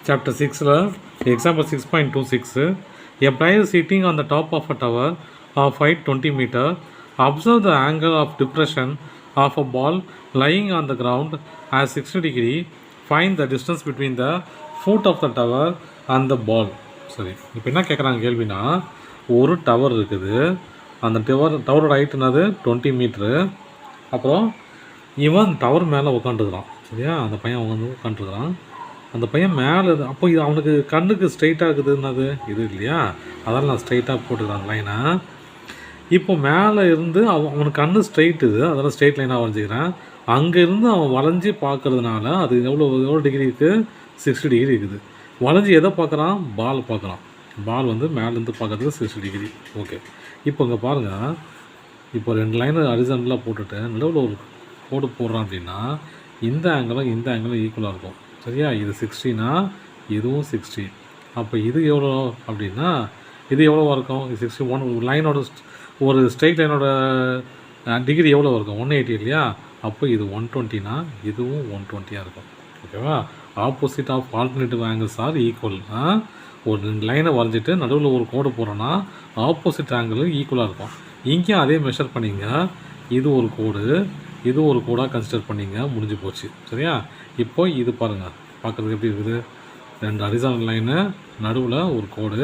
Chapter 6, example 6.26. A player sitting on the top of a tower of height 20 meter. Observe the angle of depression of a ball lying on the ground as 60 degree. Find the distance between the foot of the tower and the ball. சரி, இப்போ என்ன கேட்குறாங்க கேள்வினா, ஒரு tower இருக்குது, அந்த டவரோட height என்னது 20 metre. அப்புறம் இவன் டவர் மேலே உட்காந்துருக்குறான். சரியா, அந்த பையன் வந்து உட்காந்துருக்குறான். அந்த பையன் மேலே அப்போ இது அவனுக்கு கண்ணுக்கு ஸ்ட்ரைட்டாக இருக்குது என்னது இது இல்லையா, அதனால் நான் ஸ்ட்ரைட்டாக போட்டுக்கிறான் லைனாக. இப்போ மேலே இருந்து அவனுக்கு கண்ணு ஸ்ட்ரைட் இது, அதெல்லாம் ஸ்ட்ரைட் லைனாக வரைஞ்சிக்கிறேன். அங்கேருந்து அவன் வளைஞ்சி பார்க்கறதுனால அது எவ்வளோ டிகிரி இருக்குது, 60 டிகிரி இருக்குது. வளைஞ்சி எதை பார்க்குறான், பால் பார்க்குறான். பால் வந்து மேலேருந்து பார்க்குறதுக்கு 60 டிகிரி. ஓகே, இப்போ இங்கே பாருங்கள், இப்போ 2 லைனு ஹரிசாண்டலாக போட்டுட்டு நடுவில் ஒரு கோடு போடுறான் அப்படின்னா இந்த ஆங்கிளும் இந்த ஆங்கிளும் ஈக்குவலாக இருக்கும். சரியா, இது 60னா இதுவும் 60. அப்போ இது எவ்வளோ அப்படின்னா இது எவ்வளோவா இருக்கும், இது 61. லைனோட ஒரு ஸ்ட்ரெயிட் லைனோட டிகிரி எவ்வளோ இருக்கும், 180 இல்லையா. அப்போ இது 120னா இதுவும் 120 இருக்கும். ஓகேவா, opposite of alternative angles are equal. ஒரு 2 லைனை வரைஞ்சிட்டு நடுவில் ஒரு கோடு போடுறோன்னா ஆப்போசிட் ஆங்கிள் ஈக்குவலாக இருக்கும். இங்கேயும் அதே மெஷர் பண்ணிங்க, இது ஒரு கோடு இது ஒரு கோடாக கன்சிடர் பண்ணிங்க, முடிஞ்சு போச்சு. சரியா, இப்போ இது பாருங்கள், பார்க்குறதுக்கு எப்படி இருக்குது, 2 ஹரிசாண்டல் லைனு நடுவில் ஒரு கோடு.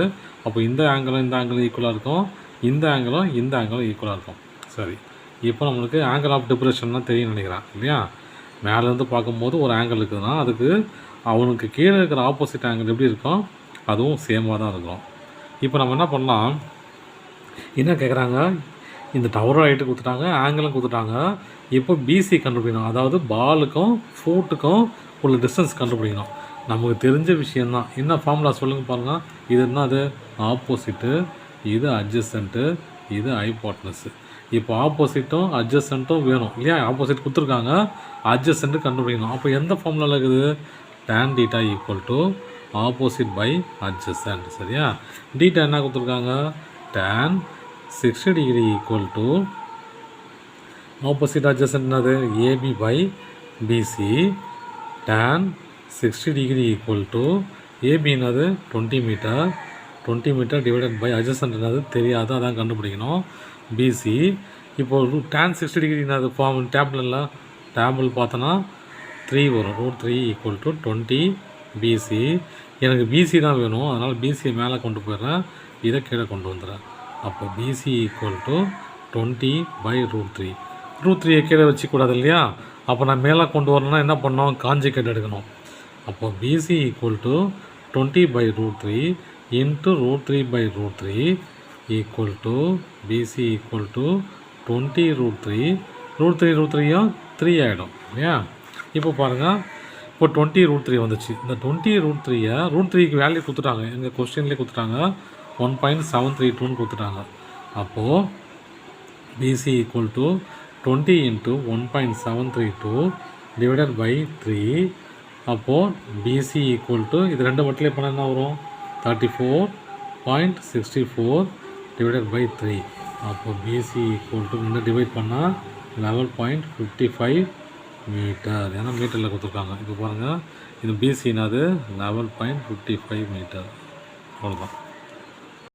அப்போ இந்த ஆங்கிளும் இந்த ஆங்கிளும் ஈக்குவலாக இருக்கும், இந்த ஆங்கிளும் இந்த ஆங்கிளும் ஈக்குவலாக இருக்கும். சரி, இப்போ நம்மளுக்கு ஆங்கிள் ஆஃப் டிப்ரெஷன்லாம் தெரியும் நினைக்கிறேன் இல்லையா. மேலேருந்து பார்க்கும்போது ஒரு ஆங்கிள் இருக்குதுன்னா அதுக்கு அவனுக்கு கீழே இருக்கிற ஆப்போசிட் ஆங்கிள் எப்படி இருக்கும், அதுவும் சேமாக தான் இருக்கும். இப்போ நம்ம என்ன பண்ணலாம், என்ன கேட்குறாங்க, இந்த டவரோட ஹைட்டு கொடுத்துட்டாங்க, ஆங்கிளும் கொடுத்துட்டாங்க. இப்போ பிசி கண்டுபிடிக்கணும், அதாவது பாலுக்கும் ஃபூட்டுக்கும் உள்ள டிஸ்டன்ஸ் கண்டுபிடிக்கணும். நமக்கு தெரிஞ்ச விஷயந்தான். என்ன ஃபார்முலா சொல்லுங்கள் பாருங்கள். இது என்னது, ஆப்போசிட்டு, இது அட்ஜசன்ட்டு, இது ஹைபோட்டனஸு. இப்போ ஆப்போசிட்டும் அட்ஜசன்ட்டும் வேணும் இல்லையா, ஆப்போசிட் கொடுத்துருக்காங்க, அட்ஜசன்ட்டு கண்டுபிடிக்கணும். அப்போ எந்த ஃபார்முலாவில் இருக்குது, tan θ equal to opposite by adjacent. சரியா, டீட்டா என்ன கொடுத்துருக்காங்க, tan 60 degree equal to opposite adjacent என்னது AB by BC. tan 60 degree equal to AB என்னது 20 metre, 20 metre divided by adjacent என்னது தெரியாது, அதான் கண்டுபிடிக்கணும், பிசி. இப்போ tan 60 டிகிரி என்னது ஃபார்ம் டேபிள் பார்த்தோன்னா 3 வரும், √3 ஈக்குவல் டு 20 பிசி. எனக்கு பிசி தான் வேணும், அதனால் பிசியை மேலே கொண்டு போயிடுறேன், இதை கீழே கொண்டு வந்துடுறேன். அப்போ பிசி ஈக்குவல் டு 20 பை √3. √3 கீழே வச்சுக்கூடாது இல்லையா. அப்போ நான் மேலே கொண்டு வரணும்னா என்ன பண்ணோம், காஞ்சிகேட் எடுக்கணும். அப்போ BC equal to 20 by √3 into √3 by √3 equal to BC equal to 20 √3. √3 3 ஆகிடும் இல்லையா. இப்போ பாருங்கள், இப்போ 20 √3 வந்துச்சு. இந்த 20 √3 √3க்கு வேல்யூ கொடுத்துட்டாங்க, எங்கள் கொஸ்டின்லேயே கொடுத்துட்டாங்க, 1.732ன்னு கொடுத்துட்டாங்க. அப்போது BC equal to 20 into 1.732 divided by 3. அப்போது பிசி ஈக்குவல் டு இது 2 மட்டிலே பண்ணால் என்ன வரும், 34.64 டிவைடட் பை 3. அப்போது பிசி ஈக்குவல் டு இந்த டிவைட் பண்ணால் 11.55 மீட்டர். ஏன்னா மீட்டரில் கொடுத்துருக்காங்க. இப்போ பாருங்கள், இது பிசினாது 11.55 மீட்டர். அவ்வளோதான்.